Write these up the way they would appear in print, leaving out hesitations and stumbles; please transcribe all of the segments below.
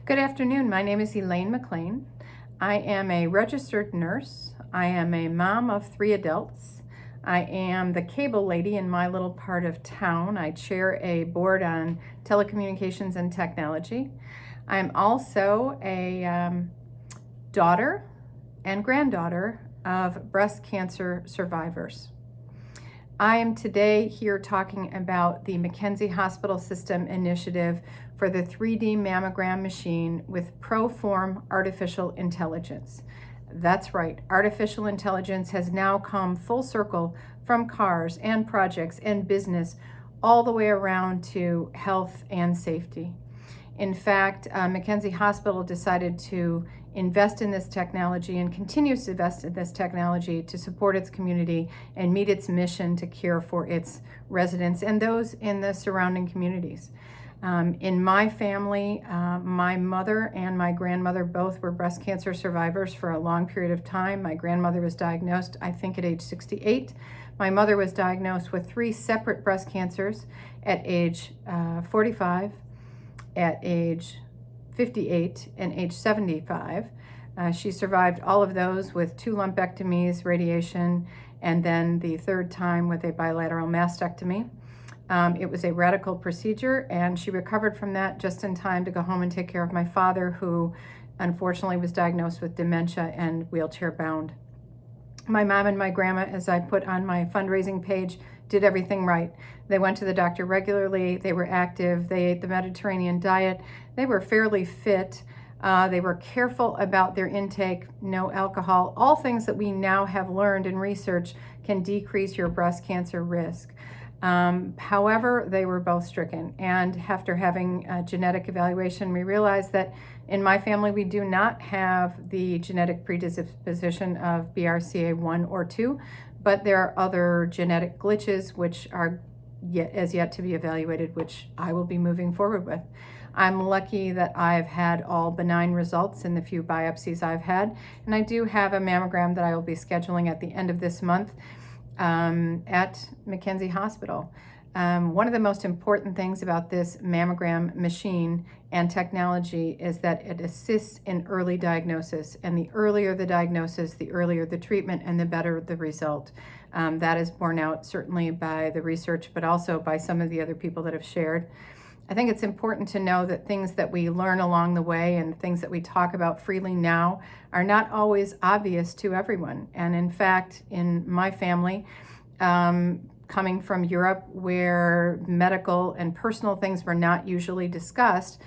Good afternoon. My name is Elaine McLain. I am a registered nurse. I am a mom of 3 adults. I am the cable lady in my little part of town. I chair a board on telecommunications and technology. I'm also a daughter and granddaughter of breast cancer survivors. I am today here talking about the McKenzie Hospital System initiative for the 3D mammogram machine with Proform artificial intelligence. That's right, artificial intelligence has now come full circle from cars and projects and business all the way around to health and safety. In fact, McKenzie Hospital decided to invest in this technology and continues to invest in this technology to support its community and meet its mission to care for its residents and those in the surrounding communities. In my family, my mother and my grandmother both were breast cancer survivors for a long period of time. My grandmother was diagnosed, I think, at age 68. My mother was diagnosed with 3 separate breast cancers at age 45, at age 58, and age 75. She survived all of those with 2 lumpectomies, radiation, and then the 3rd time with a bilateral mastectomy. It was a radical procedure, and she recovered from that just in time to go home and take care of my father, who unfortunately was diagnosed with dementia and wheelchair bound. My mom and my grandma, as I put on my fundraising page, did everything right. They went to the doctor regularly, they were active, they ate the Mediterranean diet, they were fairly fit, they were careful about their intake, no alcohol, all things that we now have learned in research can decrease your breast cancer risk. However, they were both stricken, and after having a genetic evaluation, we realized that in my family we do not have the genetic predisposition of BRCA1 or 2, but there are other genetic glitches which are yet to be evaluated, which I will be moving forward with. I'm lucky that I've had all benign results in the few biopsies I've had, and I do have a mammogram that I will be scheduling at the end of this month at McKenzie Hospital. One of the most important things about this mammogram machine and technology is that it assists in early diagnosis, and the earlier the diagnosis, the earlier the treatment, and the better the result. That is borne out certainly by the research, but also by some of the other people that have shared. I think it's important to know that things that we learn along the way and things that we talk about freely now are not always obvious to everyone. And in fact, in my family, coming from Europe, where medical and personal things were not usually discussed,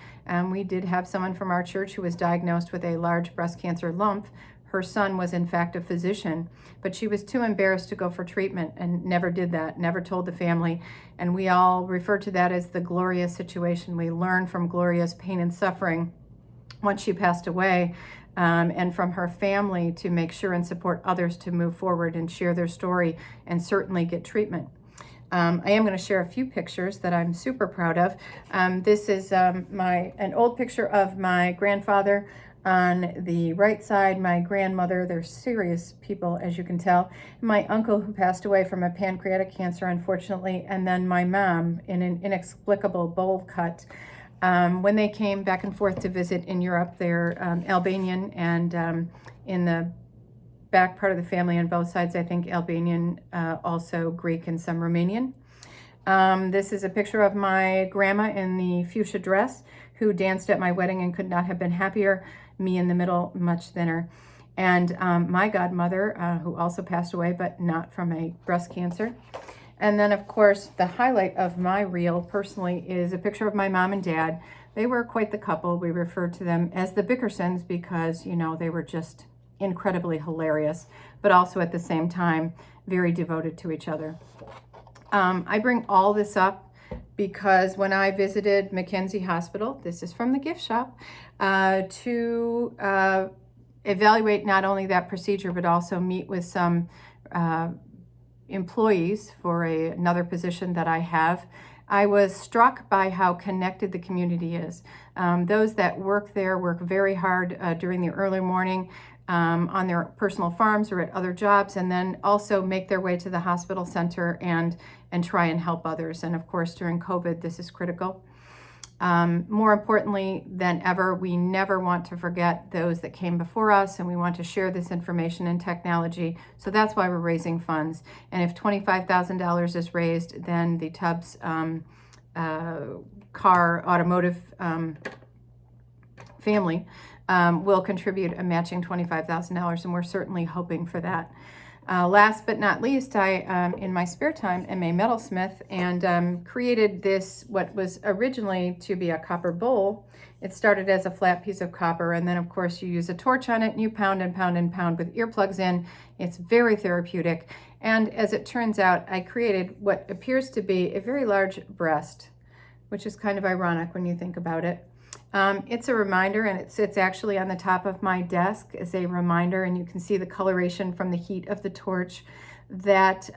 we did have someone from our church who was diagnosed with a large breast cancer lump. Her son was in fact a physician, but she was too embarrassed to go for treatment and never did that, never told the family. And we all refer to that as the Gloria situation. We learned from Gloria's pain and suffering once she passed away, and from her family to make sure and support others to move forward and share their story and certainly get treatment. I am going to share a few pictures that I'm super proud of. This is an old picture of my grandfather. On the right side, my grandmother. They're serious people, as you can tell. My uncle, who passed away from a pancreatic cancer, unfortunately, and then my mom in an inexplicable bowl cut. When they came back and forth to visit in Europe, they're Albanian, and in the back part of the family on both sides, I think Albanian, also Greek, and some Romanian. This is a picture of my grandma in the fuchsia dress, who danced at my wedding and could not have been happier. Me in the middle, much thinner. And my godmother, who also passed away, but not from a breast cancer. And then, of course, the highlight of my reel personally is a picture of my mom and dad. They were quite the couple. We referred to them as the Bickersons because, you know, they were just incredibly hilarious, but also at the same time, very devoted to each other. I bring all this up because when I visited McKenzie Hospital, this is from the gift shop, to evaluate not only that procedure, but also meet with some employees for another position that I have, I was struck by how connected the community is. Those that work there work very hard during the early morning on their personal farms or at other jobs, and then also make their way to the hospital center and try and help others. And of course, during COVID, this is critical. More importantly than ever, we never want to forget those that came before us, and we want to share this information and technology. So that's why we're raising funds. And if $25,000 is raised, then the Tubbs car automotive family will contribute a matching $25,000, and we're certainly hoping for that. Last but not least, I, in my spare time, am a metalsmith and created this, what was originally to be a copper bowl. It started as a flat piece of copper, and then of course you use a torch on it and you pound and pound and pound with earplugs in. It's very therapeutic. And as it turns out, I created what appears to be a very large breast, which is kind of ironic when you think about it. It's a reminder, and it sits actually on the top of my desk as a reminder, and you can see the coloration from the heat of the torch, that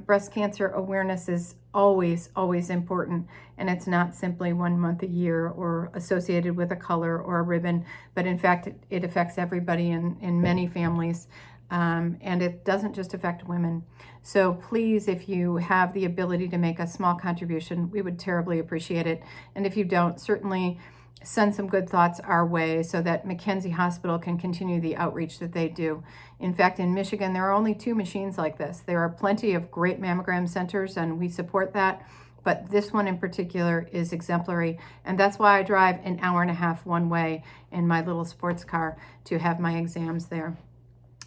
breast cancer awareness is always, always important, and it's not simply 1 month a year or associated with a color or a ribbon, but in fact, it affects everybody in many families, and it doesn't just affect women. So please, if you have the ability to make a small contribution, we would terribly appreciate it, and if you don't, certainly send some good thoughts our way so that McKenzie Hospital can continue the outreach that they do. In fact, in Michigan, there are only 2 machines like this. There are plenty of great mammogram centers, and we support that, but this one in particular is exemplary, and that's why I drive an hour and a half one way in my little sports car to have my exams there.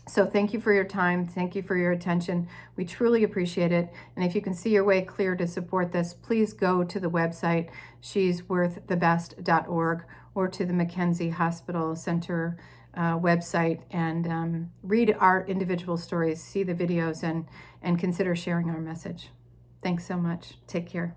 So thank you for your time. Thank you for your attention. We truly appreciate it. And if you can see your way clear to support this, please go to the website, shesworththebest.org, or to the McKenzie Hospital Center website, and read our individual stories, see the videos, and consider sharing our message. Thanks so much. Take care.